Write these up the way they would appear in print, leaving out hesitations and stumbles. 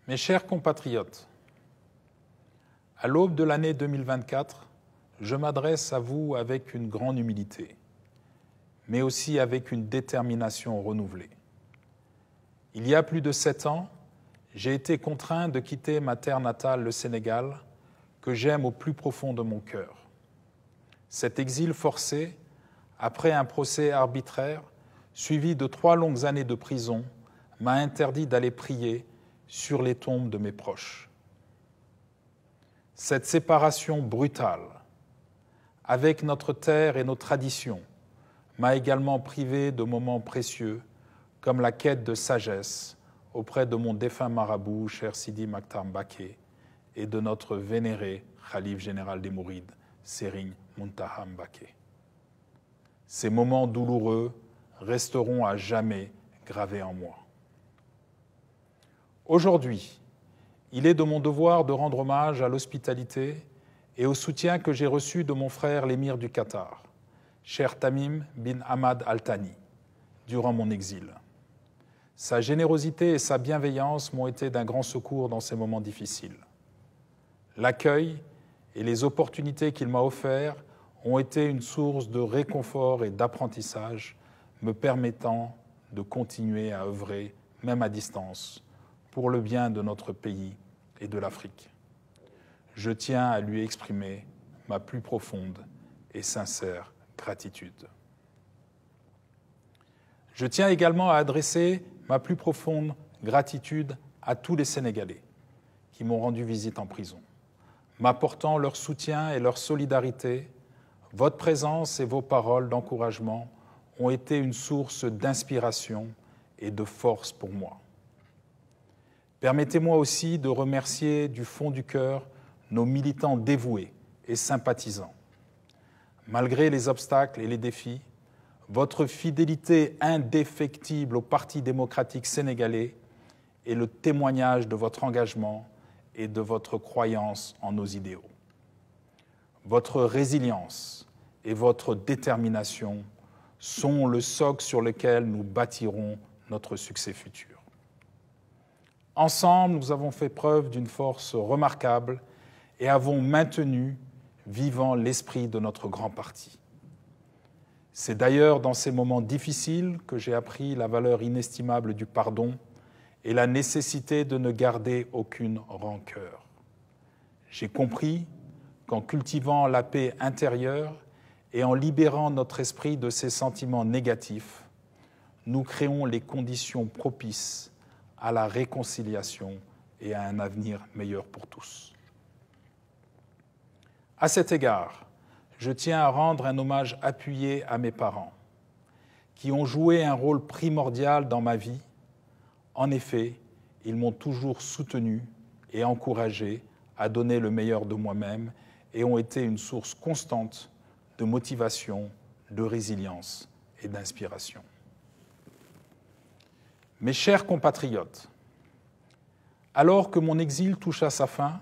Mes chers compatriotes, à l'aube de l'année 2024, je m'adresse à vous avec une grande humilité, mais aussi avec une détermination renouvelée. Il y a plus de 7 ans, j'ai été contraint de quitter ma terre natale, le Sénégal, que j'aime au plus profond de mon cœur. Cet exil forcé, après un procès arbitraire, suivi de 3 longues années de prison, m'a interdit d'aller prier sur les tombes de mes proches. Cette séparation brutale avec notre terre et nos traditions m'a également privé de moments précieux comme la quête de sagesse auprès de mon défunt marabout, cher Sidi Maktar Mbacké, et de notre vénéré Khalife général des Mourides, Serigne Mountakha Mbacké. Ces moments douloureux resteront à jamais gravés en moi. Aujourd'hui, il est de mon devoir de rendre hommage à l'hospitalité et au soutien que j'ai reçu de mon frère l'émir du Qatar, cher Tamim bin Hamad Al Thani, durant mon exil. Sa générosité et sa bienveillance m'ont été d'un grand secours dans ces moments difficiles. L'accueil et les opportunités qu'il m'a offertes ont été une source de réconfort et d'apprentissage, me permettant de continuer à œuvrer, même à distance, pour le bien de notre pays et de l'Afrique. Je tiens à lui exprimer ma plus profonde et sincère gratitude. Je tiens également à adresser ma plus profonde gratitude à tous les Sénégalais qui m'ont rendu visite en prison. M'apportant leur soutien et leur solidarité, votre présence et vos paroles d'encouragement ont été une source d'inspiration et de force pour moi. Permettez-moi aussi de remercier du fond du cœur nos militants dévoués et sympathisants. Malgré les obstacles et les défis, votre fidélité indéfectible au Parti démocratique sénégalais est le témoignage de votre engagement et de votre croyance en nos idéaux. Votre résilience et votre détermination sont le socle sur lequel nous bâtirons notre succès futur. Ensemble, nous avons fait preuve d'une force remarquable et avons maintenu vivant l'esprit de notre grand parti. C'est d'ailleurs dans ces moments difficiles que j'ai appris la valeur inestimable du pardon et la nécessité de ne garder aucune rancœur. J'ai compris qu'en cultivant la paix intérieure et en libérant notre esprit de ses sentiments négatifs, nous créons les conditions propices à la réconciliation et à un avenir meilleur pour tous. À cet égard, je tiens à rendre un hommage appuyé à mes parents, qui ont joué un rôle primordial dans ma vie. En effet, ils m'ont toujours soutenu et encouragé à donner le meilleur de moi-même et ont été une source constante de motivation, de résilience et d'inspiration. Mes chers compatriotes, alors que mon exil touche à sa fin,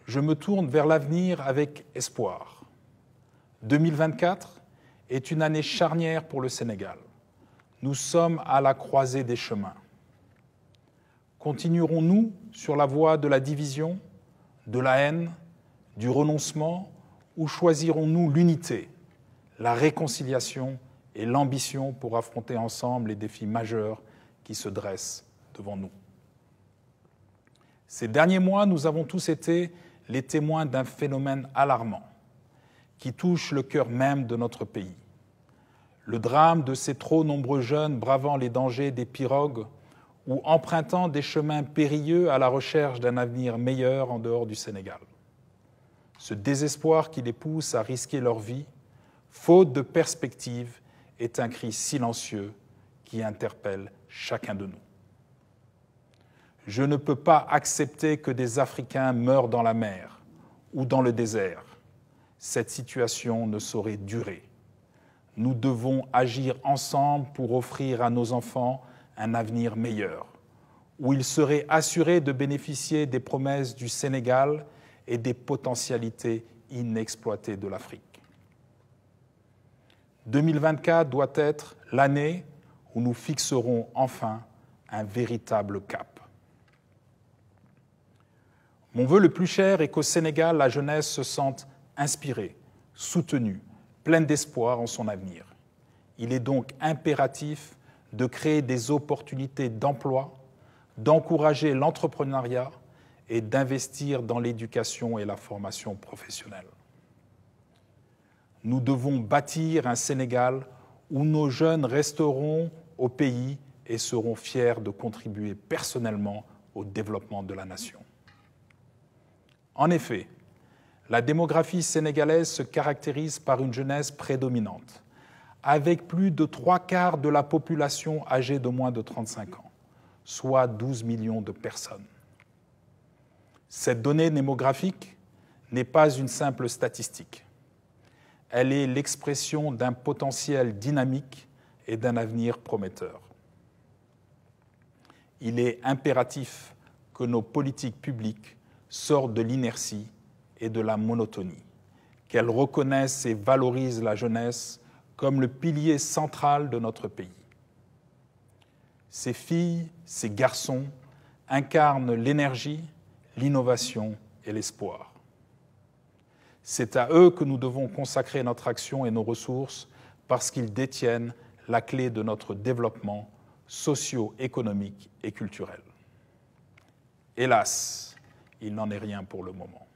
je me tourne vers l'avenir avec espoir. 2024 est une année charnière pour le Sénégal. Nous sommes à la croisée des chemins. Continuerons-nous sur la voie de la division, de la haine, du renoncement, ou choisirons-nous l'unité, la réconciliation et l'ambition pour affronter ensemble les défis majeurs qui se dressent devant nous? Ces derniers mois, nous avons tous été les témoins d'un phénomène alarmant qui touche le cœur même de notre pays. Le drame de ces trop nombreux jeunes bravant les dangers des pirogues ou empruntant des chemins périlleux à la recherche d'un avenir meilleur en dehors du Sénégal. Ce désespoir qui les pousse à risquer leur vie, faute de perspective, est un cri silencieux qui interpelle chacun de nous. Je ne peux pas accepter que des Africains meurent dans la mer ou dans le désert. Cette situation ne saurait durer. Nous devons agir ensemble pour offrir à nos enfants un avenir meilleur, où ils seraient assurés de bénéficier des promesses du Sénégal et des potentialités inexploitées de l'Afrique. 2024 doit être l'année où nous fixerons enfin un véritable cap. Mon vœu le plus cher est qu'au Sénégal, la jeunesse se sente inspirée, soutenue, pleine d'espoir en son avenir. Il est donc impératif de créer des opportunités d'emploi, d'encourager l'entrepreneuriat et d'investir dans l'éducation et la formation professionnelle. Nous devons bâtir un Sénégal où nos jeunes resteront au pays et seront fiers de contribuer personnellement au développement de la nation. En effet, la démographie sénégalaise se caractérise par une jeunesse prédominante, avec plus de 3/4 de la population âgée de moins de 35 ans, soit 12 millions de personnes. Cette donnée démographique n'est pas une simple statistique. Elle est l'expression d'un potentiel dynamique et d'un avenir prometteur. Il est impératif que nos politiques publiques sortent de l'inertie et de la monotonie, qu'elles reconnaissent et valorisent la jeunesse comme le pilier central de notre pays. Ces filles, ces garçons incarnent l'énergie, l'innovation et l'espoir. C'est à eux que nous devons consacrer notre action et nos ressources parce qu'ils détiennent la clé de notre développement socio-économique et culturel. Hélas, il n'en est rien pour le moment.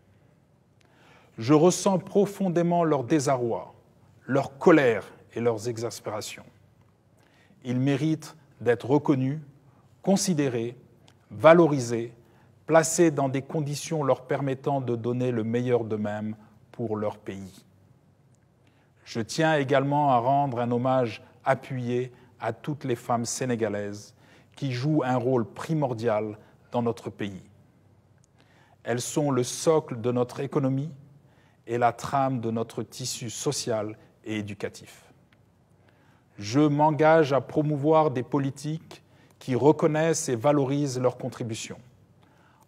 Je ressens profondément leur désarroi, leur colère et leurs exaspérations. Ils méritent d'être reconnus, considérés, valorisés, placés dans des conditions leur permettant de donner le meilleur d'eux-mêmes pour leur pays. Je tiens également à rendre un hommage appuyé à toutes les femmes sénégalaises qui jouent un rôle primordial dans notre pays. Elles sont le socle de notre économie et la trame de notre tissu social et éducatif. Je m'engage à promouvoir des politiques qui reconnaissent et valorisent leurs contributions,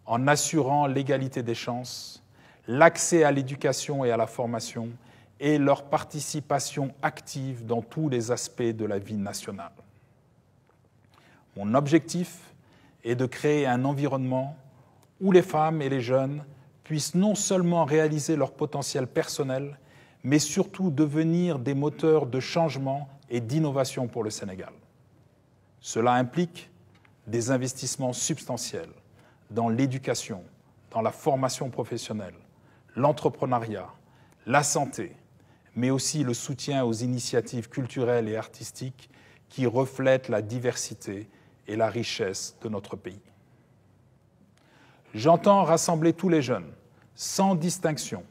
en assurant l'égalité des chances, l'accès à l'éducation et à la formation et leur participation active dans tous les aspects de la vie nationale. Mon objectif est de créer un environnement où les femmes et les jeunes puissent non seulement réaliser leur potentiel personnel, mais surtout devenir des moteurs de changement et d'innovation pour le Sénégal. Cela implique des investissements substantiels dans l'éducation, dans la formation professionnelle, l'entrepreneuriat, la santé, mais aussi le soutien aux initiatives culturelles et artistiques qui reflètent la diversité et la richesse de notre pays. J'entends rassembler tous les jeunes, sans distinction,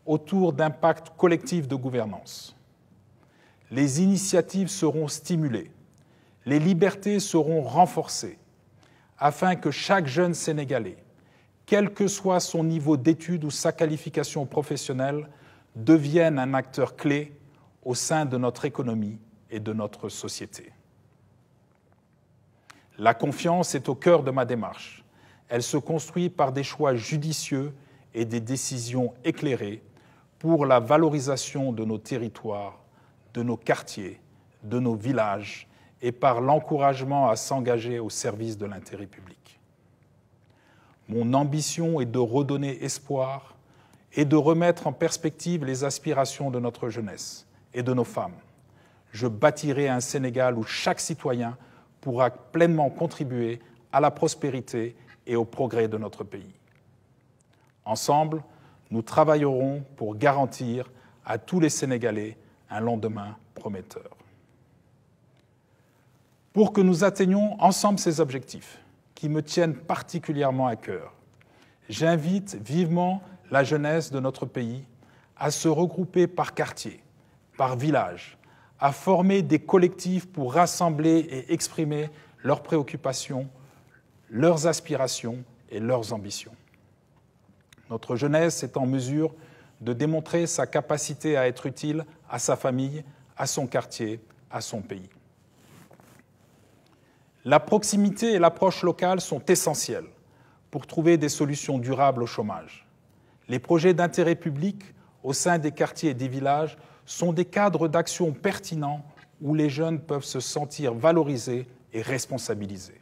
autour d'un pacte collectif de gouvernance. Les initiatives seront stimulées, les libertés seront renforcées, afin que chaque jeune Sénégalais, quel que soit son niveau d'études ou sa qualification professionnelle, devienne un acteur clé au sein de notre économie et de notre société. La confiance est au cœur de ma démarche. Elle se construit par des choix judicieux et des décisions éclairées pour la valorisation de nos territoires, de nos quartiers, de nos villages et par l'encouragement à s'engager au service de l'intérêt public. Mon ambition est de redonner espoir et de remettre en perspective les aspirations de notre jeunesse et de nos femmes. Je bâtirai un Sénégal où chaque citoyen pourra pleinement contribuer à la prospérité et au progrès de notre pays. Ensemble, nous travaillerons pour garantir à tous les Sénégalais un lendemain prometteur. Pour que nous atteignions ensemble ces objectifs, qui me tiennent particulièrement à cœur, j'invite vivement la jeunesse de notre pays à se regrouper par quartier, par village, à former des collectifs pour rassembler et exprimer leurs préoccupations, leurs aspirations et leurs ambitions. Notre jeunesse est en mesure de démontrer sa capacité à être utile à sa famille, à son quartier, à son pays. La proximité et l'approche locale sont essentielles pour trouver des solutions durables au chômage. Les projets d'intérêt public au sein des quartiers et des villages sont des cadres d'action pertinents où les jeunes peuvent se sentir valorisés et responsabilisés.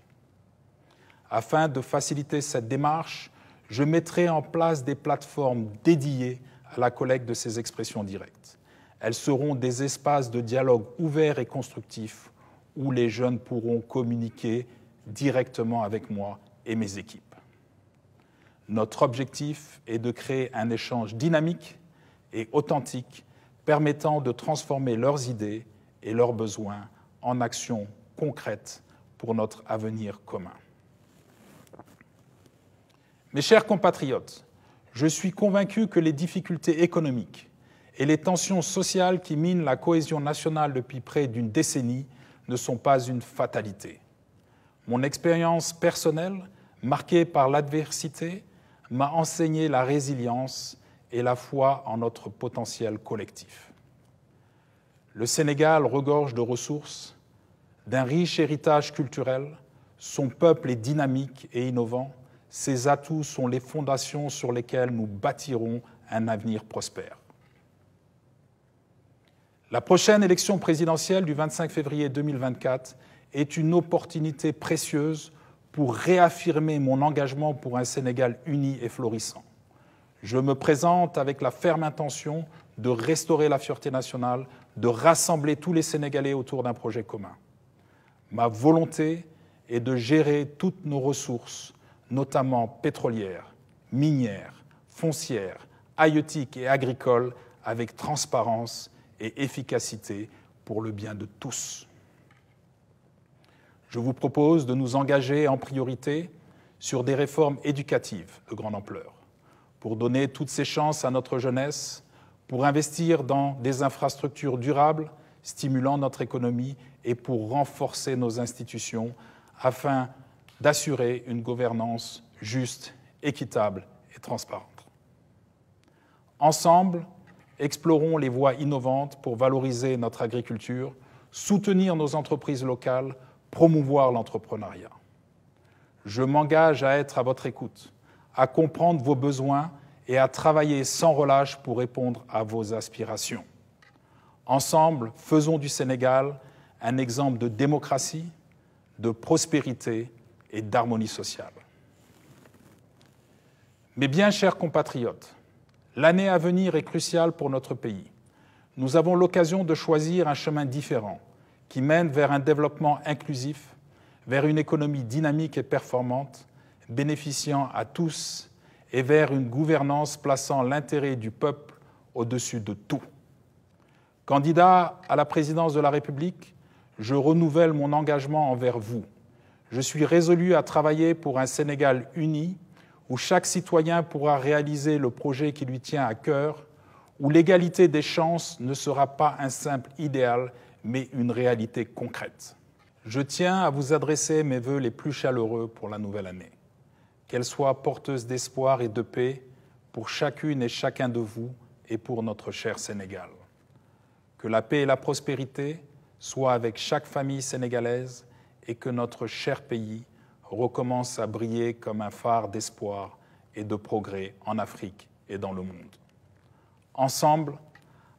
Afin de faciliter cette démarche, je mettrai en place des plateformes dédiées à la collecte de ces expressions directes. Elles seront des espaces de dialogue ouverts et constructifs où les jeunes pourront communiquer directement avec moi et mes équipes. Notre objectif est de créer un échange dynamique et authentique permettant de transformer leurs idées et leurs besoins en actions concrètes pour notre avenir commun. Mes chers compatriotes, je suis convaincu que les difficultés économiques et les tensions sociales qui minent la cohésion nationale depuis près d'une décennie ne sont pas une fatalité. Mon expérience personnelle, marquée par l'adversité, m'a enseigné la résilience et la foi en notre potentiel collectif. Le Sénégal regorge de ressources, d'un riche héritage culturel, son peuple est dynamique et innovant, ses atouts sont les fondations sur lesquelles nous bâtirons un avenir prospère. La prochaine élection présidentielle du 25 février 2024 est une opportunité précieuse pour réaffirmer mon engagement pour un Sénégal uni et florissant. Je me présente avec la ferme intention de restaurer la fierté nationale, de rassembler tous les Sénégalais autour d'un projet commun. Ma volonté est de gérer toutes nos ressources, notamment pétrolières, minières, foncières, halieutiques et agricoles, avec transparence et efficacité pour le bien de tous. Je vous propose de nous engager en priorité sur des réformes éducatives de grande ampleur, pour donner toutes ces chances à notre jeunesse, pour investir dans des infrastructures durables, stimulant notre économie et pour renforcer nos institutions afin d'assurer une gouvernance juste, équitable et transparente. Ensemble, explorons les voies innovantes pour valoriser notre agriculture, soutenir nos entreprises locales, promouvoir l'entrepreneuriat. Je m'engage à être à votre écoute, à comprendre vos besoins et à travailler sans relâche pour répondre à vos aspirations. Ensemble, faisons du Sénégal un exemple de démocratie, de prospérité et d'harmonie sociale. Mes bien chers compatriotes, l'année à venir est cruciale pour notre pays. Nous avons l'occasion de choisir un chemin différent qui mène vers un développement inclusif, vers une économie dynamique et performante, bénéficiant à tous et vers une gouvernance plaçant l'intérêt du peuple au-dessus de tout. Candidat à la présidence de la République, je renouvelle mon engagement envers vous. Je suis résolu à travailler pour un Sénégal uni, où chaque citoyen pourra réaliser le projet qui lui tient à cœur, où l'égalité des chances ne sera pas un simple idéal, mais une réalité concrète. Je tiens à vous adresser mes vœux les plus chaleureux pour la nouvelle année. Qu'elle soit porteuse d'espoir et de paix pour chacune et chacun de vous et pour notre cher Sénégal. Que la paix et la prospérité soient avec chaque famille sénégalaise et que notre cher pays recommence à briller comme un phare d'espoir et de progrès en Afrique et dans le monde. Ensemble,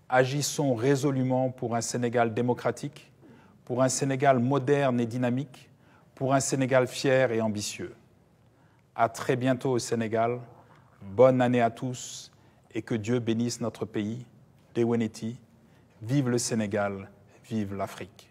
agissons résolument pour un Sénégal démocratique, pour un Sénégal moderne et dynamique, pour un Sénégal fier et ambitieux. À très bientôt au Sénégal, bonne année à tous et que Dieu bénisse notre pays. Deweneti, vive le Sénégal, vive l'Afrique.